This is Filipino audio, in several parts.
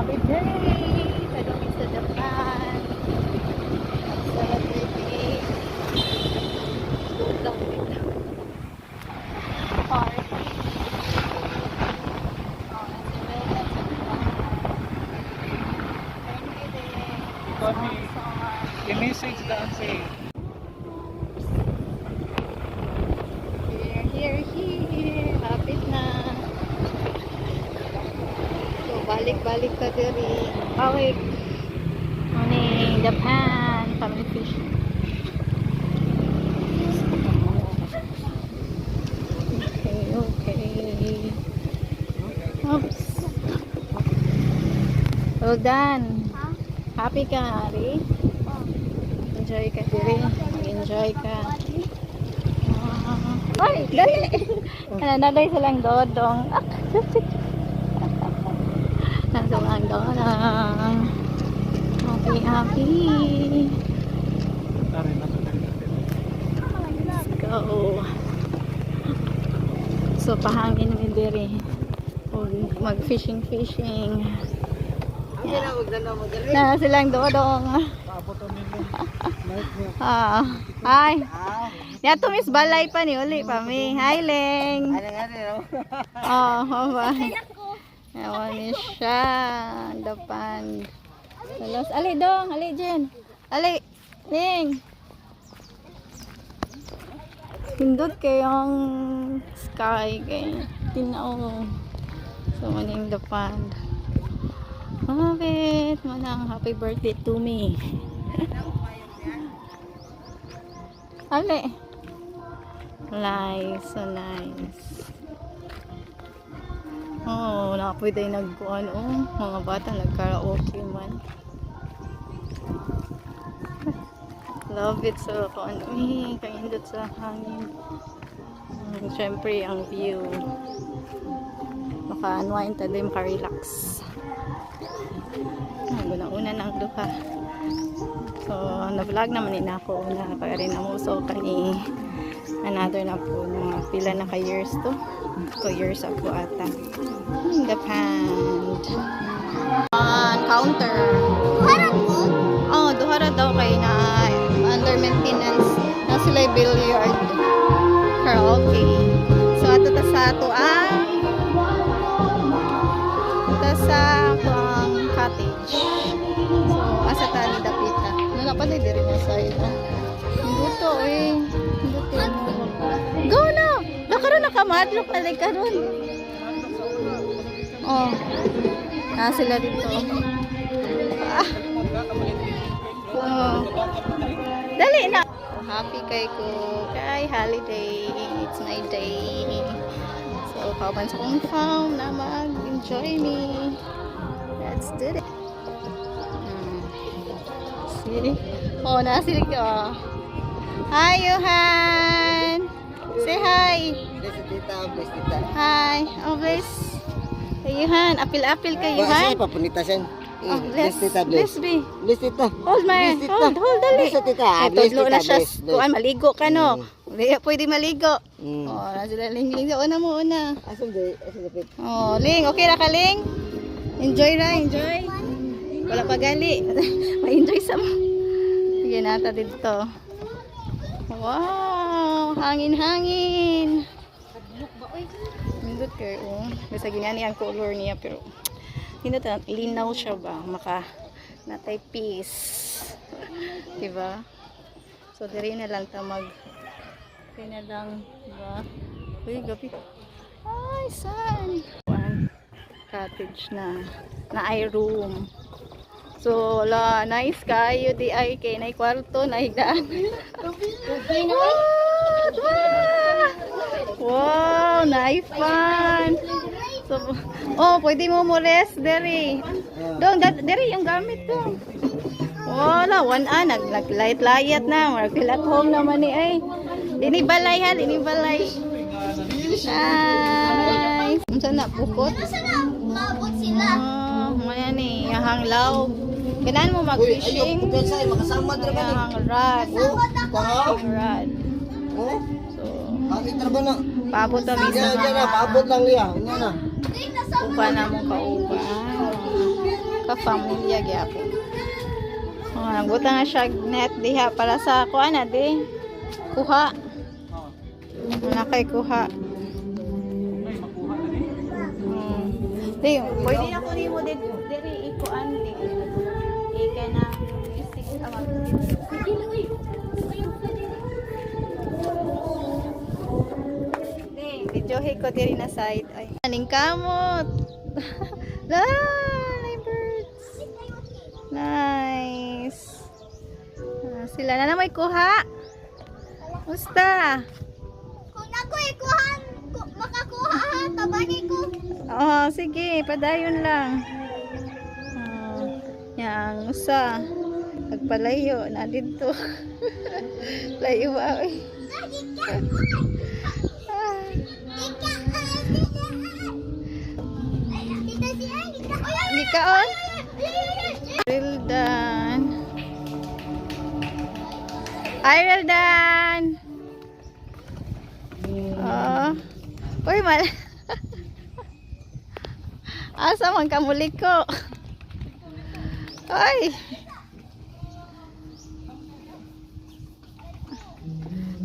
Happy day! Pagawin sa Japan. Celebrate. Good luck with the party. I-message daan sa Here. Hapit na. So, balik-balik ka diri. Balik. Morning, Japan. Family fish. Okay. Oops. Well done. Happy ka, Ari? Enjoy ka diri. Enjoy ka. Ay, dali. Naday silang dodong. Silang dodong. Happy. Let's go. So, pahangin mi diri. Mag-fishing. Na silang dodong. Hi. Yato Miss Balay pa ni uli pa mi. Hi Leng. Ba. Ewan ni siya. Depan. Salos. Ali dong. Ali Jen. Ali. Leng. Hindot kayong sky kay tinaw. So maning depan. Mabit. Manang happy birthday to me. Ali. Nice, so nice. Oh, pwede nagkuhan mga bata nagkaraoke man. Love it so kuan kaindot sa hangin. Siyempre ang view. Maka-unwind ta din, maka-relax. Una ng duha. So, na-vlog naman din ako na pag rin mo. So, kani another na po mga pila na ka-years to. 2 years ako ata. In the pond. Counter. Duhara po? Oh, duhara daw kay na under maintenance. Na sila billiard. Karaoke. So, ato ta sa ato sa ang cottage. So, asa ta ni dapita. Napalay diri na sa ito. Induto Induto. Go na! Nakaroon nakamadlock na like karon. Oh. Sila dito. Oh. Dali na. Happy kay ko. Kay holiday. It's my day. So, kauban sa kong farm na mag-enjoy me. Let's do it. Oh, nasili ka. Hi, Johan. Say hi. Bless tita. Hi. Oh, bless. Hey, Johan. Apil-apil ka, Johan. Kasi papunita siya. Oh, bless. Bless, be. Bless tita. Hold my. Hold, dali. Bless tita. Tudlo na siya. Kuan, maligo ka, no? Pwede maligo. Oh, nasila Ling. Una mo, una. Asan dapit? Oh, Ling. Okay ra ka, Ling? Enjoy ra, enjoy. Wala pa gali. Ma-enjoy sa mo. Sige nata dito. Wow! Hangin-hangin. Mindot kayo. Basta ginani ang color niya. Pero hindi linaw siya ba? Maka natay peace. Diba? So, diri na lang ta diri na lang. Diba? Uy, gabi. Ay, sun! Cottage na ay room. So, nice kayo di ay kay na kwarto na higdaan. Wow, nice fun. So, pwede mo rest dere. Dong, dere yung gamit to. Wala, nag-light-layat na. Mag-feel at home naman ni ay. Dinibalay. Nice. Unsa na bukot? Mabot sila. Maya ni, hanglaw. Ganaan mo mag-fishing. Makasama dira ba Hang rod. Rod. Oh, So, pakita ba na? paabot kami sa Paabot lang niya. Unya na. upa na mong kaupa. pamilya gyapon. Nagbuta nga siya net diha para sa kuha na di. Kuha. Wala kay kuha. Di, pwede na kunin mo din. Diri, ikuan di. Ika na music awag. Di, videohe ko diri na side. Ay, aning kamot. La, birds. Nice. Sila na may kuha. Musta? Kung ako ikuhan, makakuha ha, tabani ko. Oh, sige, padayon lang. Yang usa. Nagpalayo na dito. Layo ba? Gikaon? Rildan. Hi, Rildan. Oh. Uy, mal. Asa man ka muli ko? Ay.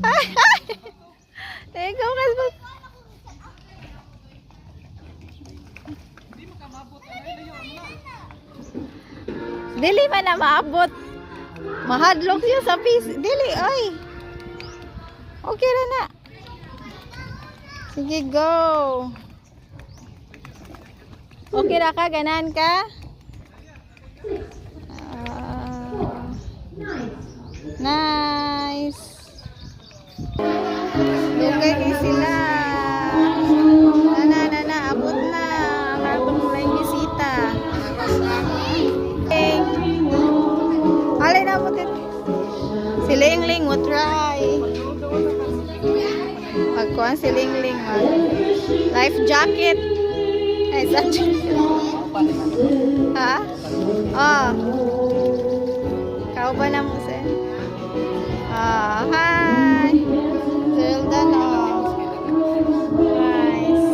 Ay, ay. Teka, kasi dili man na maabot. Mahadlok siya sa piece. Dili, ay. Okay na na. Sige, go. Okay na ka? Ganan ka? Nice. Okay din sila. Na, abot na. Ang abot mo lang bisita. Alay na mo din. Si Lingling mo try. Pagkuhan si Lingling mag life jacket. Ay, sa ha? Oh. Kau ba na mo sa? Hi. Zelda na. Nice.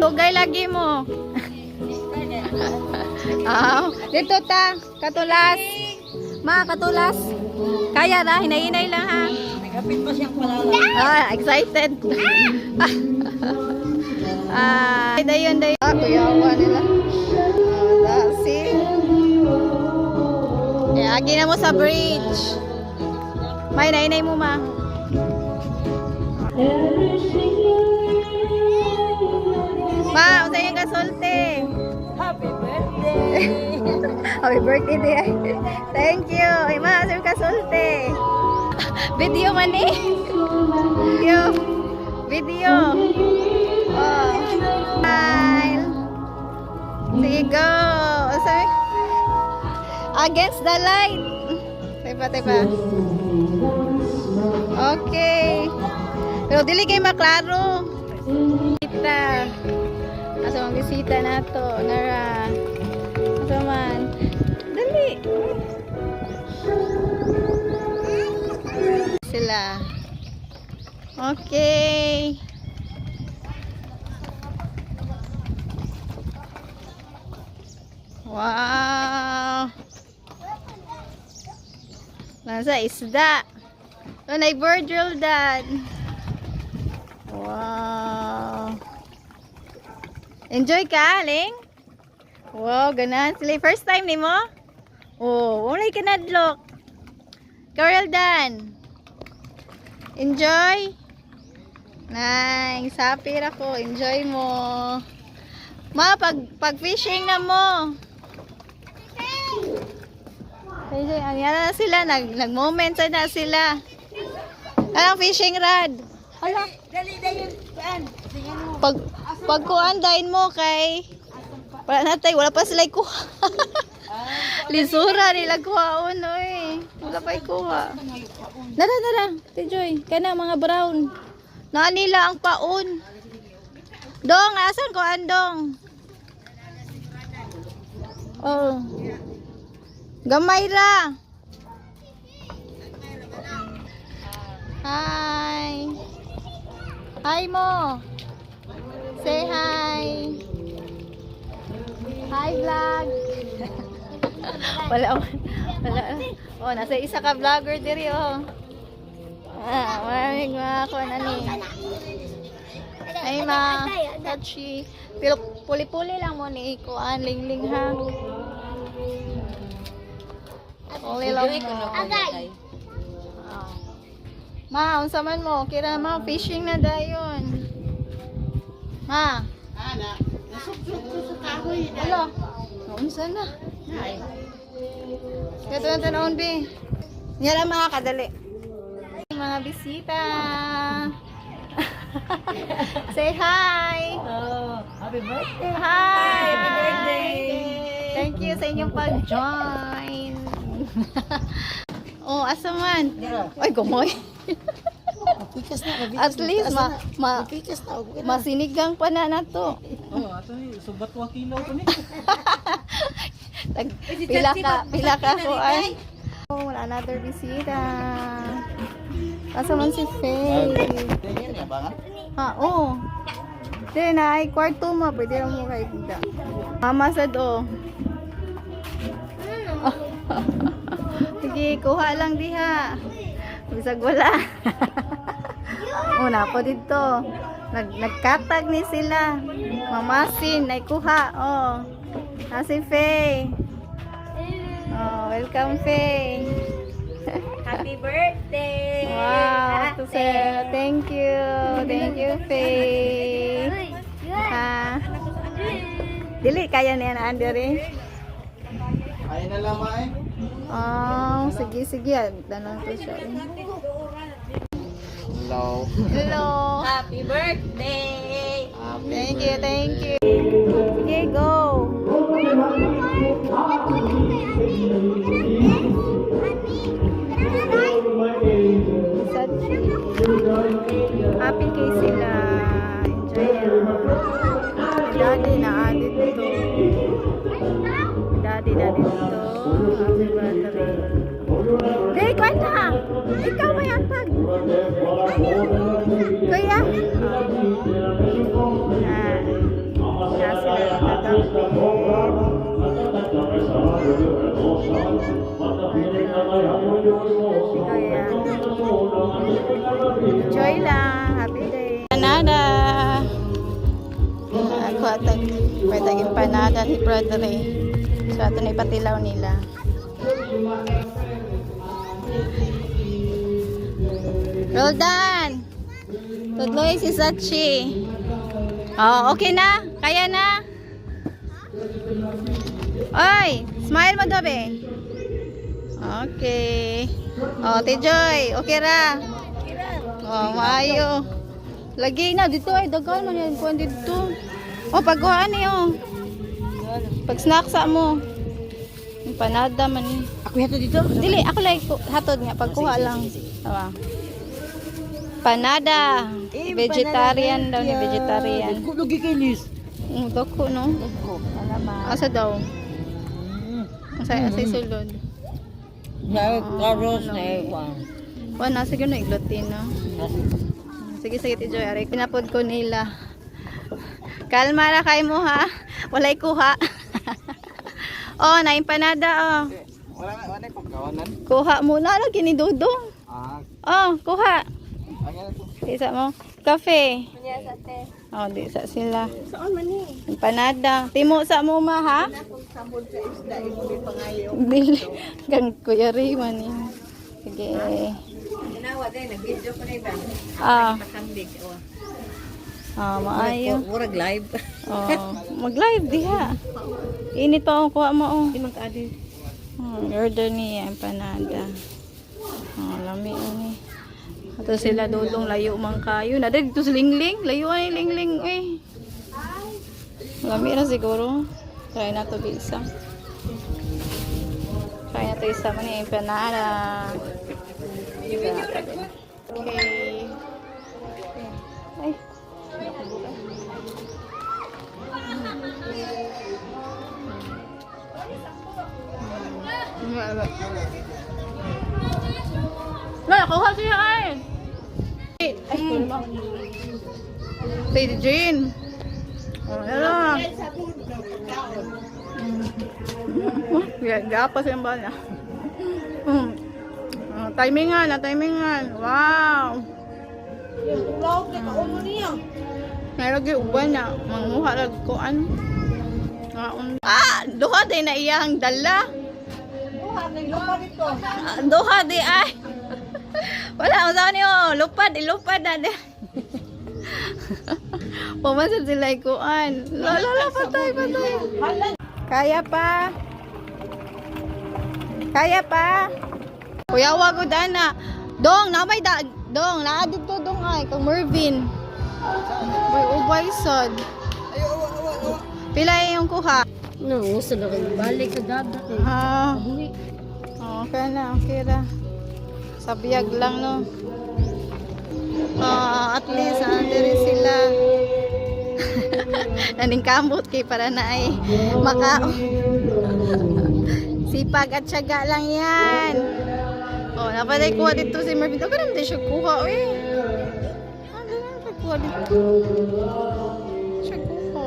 Tugay lagi mo. Dito ta, katulas. Ma, katulas. Kaya na, hinay-hinay lang ha. Kapit pa siyang palala. Excited. Dayon. Kuyawa nila. See? Agi na mo sa bridge. May nainay mo ma. Ma, unsa yung kasolte? Happy birthday! Happy birthday day. Thank you. Ay ma, unsa yung kasolte? Video man eh. Video. Oh. Smile. Sige, go. Unsa against the light. Tiba. Okay. Pero dili kay maklaro. Kita. Asa mang bisita nato, Nara. Asa man. Dali. Sila. Okay. Wow. Nasa isda. Oh, na-bird drill dad. Wow. Enjoy ka, Ling? Wow, ganan. Sila first time ni mo? Oh, wala ka nadlok. Carol Dan. Enjoy? Nice. Happy ako. Enjoy mo. Ma, pag fishing na mo. Ang yan na sila, nag-moment na sila. Anong fishing rod? Hala. Dali, yan. Pagkuhan dahin mo kay wala pa sila kuha. Lisura nila kuhaon oy. Wala pa kuha. Nara. Tijoy, kana mga brown. Na nila ang paon. Dong, asan ko andong? Oh. Gamay ra. Hi. Hi mo. Say hi. Hi vlog. wala. Oh, nasa isa ka vlogger diri oh. Maraming mga kuan ani. Ay ma, touchy. Pero puli-puli lang mo ni kuan lingling ha. Puli lang mo. Agay. Ma, unsa man mo? Kira ma, fishing na dayon. Ma. Ana, nasubsub ko sa kahoy. Alo. Unsa na? Ay. Ito na tanawon, be. Yan ang mga kadali. Mga bisita. Say hi. Oh, happy birthday. Hi. Happy birthday. Thank you sa inyong pag-join. Oh, asa man? Ay, gumoy. Pikas na, At least pikas na. masinigang pa na nato. Oh, ato ni subat wa kilo to ni. Pila ka ko ay. Oh, wala another bisita. Asa man si Faye? Tingin ya bangan. Ha, oh. Then ay kwarto mo, pwede lang mo kay Bida. Mama sa do. Sige, kuha lang diha. Bisag wala. Una po dito. Nagkatag ni sila. Mamasin, ay kuha. Oh. Si Faye. Oh, welcome Faye. Happy birthday. Wow, to say thank you. Thank you, Faye. Ha. Dili kaya niya na andere. Ay na lang ay. Oh, sige. Danang to siya. Hello. Hello. Happy birthday. Thank you. Sige, go. Sachi. Happy kay sila. Enjoy yan. Daddy na added to. Daddy na dito. Happy birthday. Hey, kanta! Ikaw may antag. Kuya? Kaya sila enjoy lang. Happy day. Panada. Ako atag pwedeng panada ni brother eh. So ato na ipatilaw nila. Roldan. Tudloy si Sachi. Oh, okay na? Kaya na? Oy, smile mo dobe. Okay. Oh, Tijoy, okay ra. Oh, maayo. Lagi na dito ay dagan man yan kuan dito. Oh, pagkuhaan niyo. Pag snack sa mo. Empanada man ni. Ako yato dito. Dili, ako like hatod nga pagkuha lang. Tawa. Panada. Vegetarian daw ni vegetarian. Kulogi kay Liz. Doko no. Alaman. Asa daw? Asa sulod. Na karos na ekwan. Wala sige no iglutin no. Sige Tijoy, ari pinapod ko nila. Kalma ra kay mo ha. Walay kuha. Oh, na empanada oh. Wala pagkawanan. Kuha muna lang kini Dudong. Ah, Oh, kuha. ayan to. Isa mo. Kafe. Kunya sa te. Oh, di sa sila. Saan man ni? Empanada. Timo sa mo ma ha? Sambol sa isda imo pangayo. Dili. Gan Kuya Ray man eh. Sige. Ginawa din nag-video ko na iba. Ah, Pasambig. maayo. Murag live. Oh, mag-live diha. Init pa ako kuha mo oh. Di man kaadi. Order niya empanada. Oh, lami ni. Ato sila Dudong layo man kayo. Na dito si Lingling, layo ay Lingling eh. Lami na siguro. Try na to isa. Try na to isa man yung empanada. Okay. Ay. Wala, kuha siya ay. Lady Jane. Oh, hello. Gapas yung bala. Timingan. Wow. Laot ka umo niya. Nalagi uban na. Manguha lang ko ano. Duha din na iyang dala. Duha na lupa dito. Duha di ay. Wala, usaw niyo. Ilupad na di. Pumasad sila ikuan. Lala, patay. Kaya pa. Kuya, wag ko dana. Dong, namay da. Dong, naadid to dong ay. Kang Mervin. May ubay sad. Pila yung kuha? No, gusto na kayo. Balik ka dapat eh. Okay na. Sabiyag lang, no? At least, rin sila. Naning kamot kay para na ay makao. Sipag at syaga lang yan. Napaday kuha dito si Mervin. Ito ka naman siya kuha, eh. Kuha dito. Siya kuha.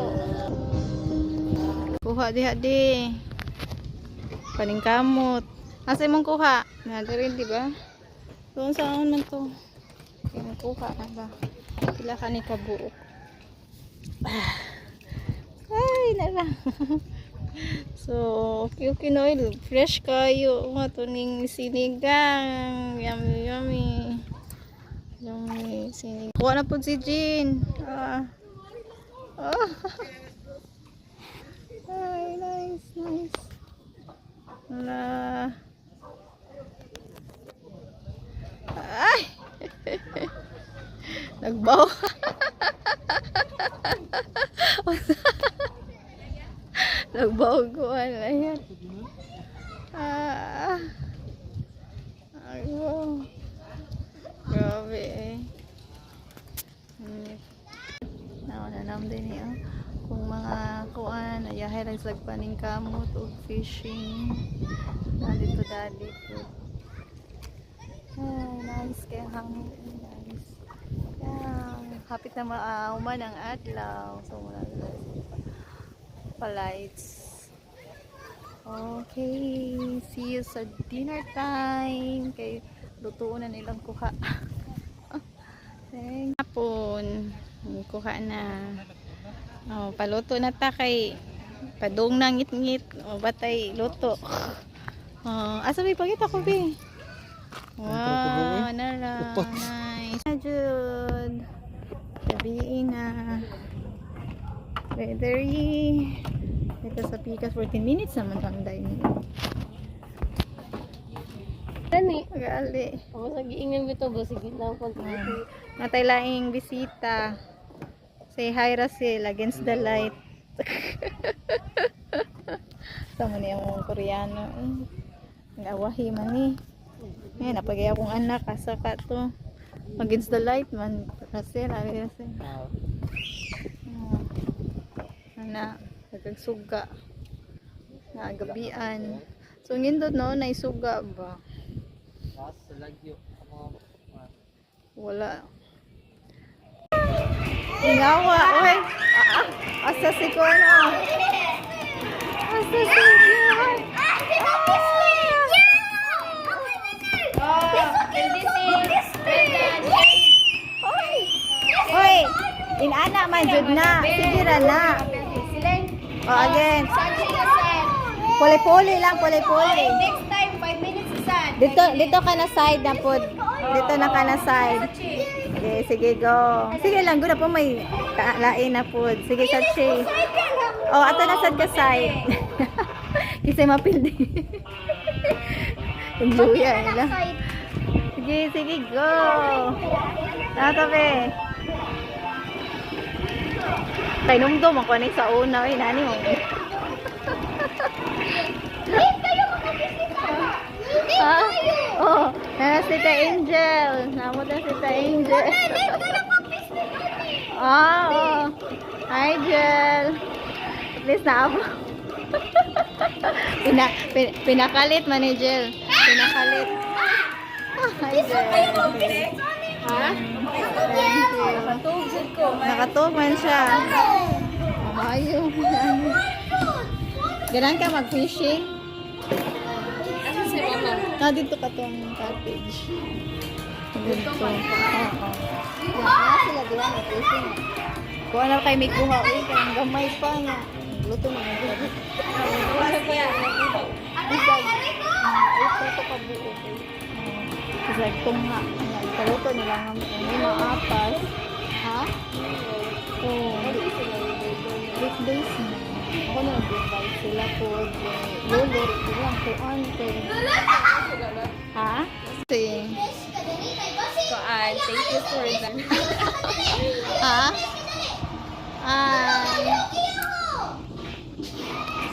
Kuha di. Paning kamot. Asa mong kuha? Nagarin, di ba? Doon saan man to? Yung kuha na ba? Pila ka ni kabuok. Ay, nara. So, okay no. Fresh kayo. Matuning sinigang. Yummy. Sinigang. Kuha na po si Jean. Ay, nice. Ay! Nagbaw. Nagbaw ko. Ano yan? Ayun. Grabe eh. Naunanam din niya. Kung mga kuan, ayahay lang sagpaning kamot o fishing. Dito. Nice kaya hangin. Nice. Hapit na mauman ang adlaw. So, wala palights. Okay. See you sa dinner time. Kay lutuon na nilang kuha. Thanks. Hapon. Kuha na. Paluto na ta kay padong na ngit-ngit. Batay luto. Asa may pagita ko, be? Wow, nara. Nice. Jude. Sabihin na. Weathery. Ito sa Pikas. 14 minutes naman ang dining. Dani. Gali. Ako sa giingan bito ba? Sige lang kung Natay laing bisita. Say hi Russell against the light. Sama niya yung Koreano. Ngawahi man eh. Ngayon, napagay akong anak. Asaka to. Against the light man. Russell. Nagagsuga. Nagabian. So, ngindot no, naisuga ba? Wala. Ingawa, oy. Asa si Kono. Asa si Kono. Oy. Inana man jud na. Sige ra na. Again. Pole-pole lang, pole-pole. Next time, 5 minutes isa. Dito ka na side na pod. Dito na ka na side. Okay, sige, go. Sige lang, guna po may lain na po. Sige, Sachi. Ato na sad ka side. Kasi mapildi. Enjoy yan nila. Sige, go. Natabi. Kay numdum ako na sa una. Ay, nani mo. Nana si Ta Angel. Namot na si Ta Angel. Hi, Angel. At least na ako. Pinakalit man ni Angel. Pinakalit. Hi, Angel. Ha? Nakatog man siya. Ayaw. Ganun ka mag-fishing? Dito ka to ang cottage. Dito. Oo. Sila diyan, fishing. Kung ano kayo may kuha, uy, kaya gamay pa nga. Luto na nga. Bisag. Ito to ka buo. Bisag tungha. Kaluto nila nga. May mga apas. Ha? Oo. Weekdays na. Ako na nag-invite sila po. Lolo, lang kuan kay. Ha? Sing. Kuan, thank you for that. Ha?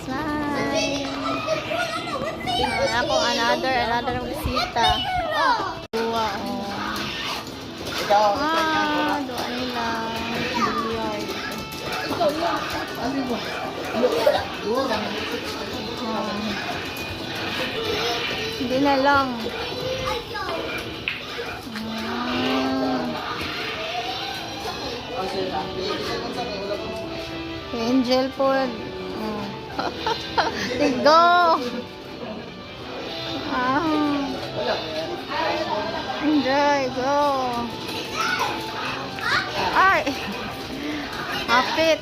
Smile. Ako another bisita. Dua, oh. Ikaw, Doa nila. Hindi na lang. Angel food. Tigo. Enjoy, go. Ay. Hapit.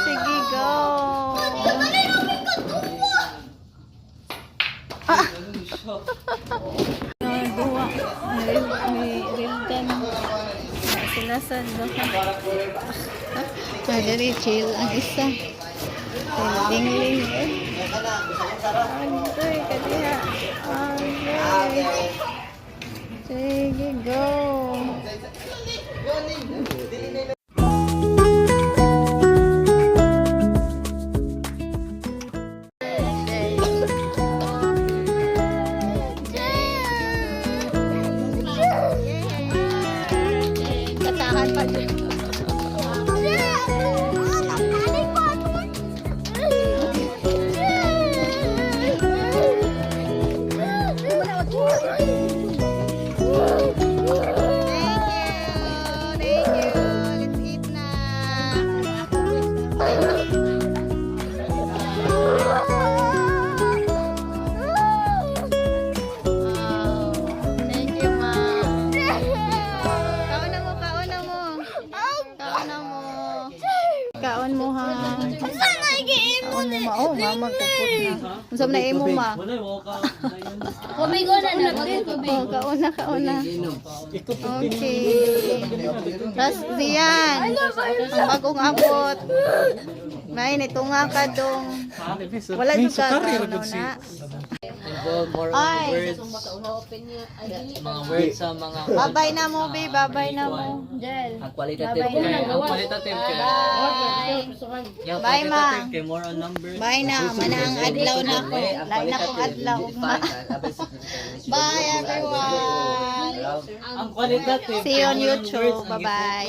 Sige, go. Dua. May rildan. Sila sa doha. Dari chill ang isa. Dingling. Antoy, kadiha. Okay. Sige, go. Katahan pa dyan. Kaon mo ha. Kaon mo ma. Oh, mama kapot na. Unsa na imo ma? Kubig ko na kubig. Oh, kaon na. Okay. Tapos diyan. Ang bagong abot. May nitunga ka dong. Wala jud ka kaon na. Involve more Ay. words. Mga words sa mga Babay na mo, be. Babay na mo. Jel. ang qualitative Babay na. kay ang qualitative kay yung Bye, ma. qualitative kay more on numbers. Bye na. Manang adlaw na ako. Lain na akong adlaw. Bye everyone. Ang qualitative See you on kay more on YouTube. words ang Bye-bye.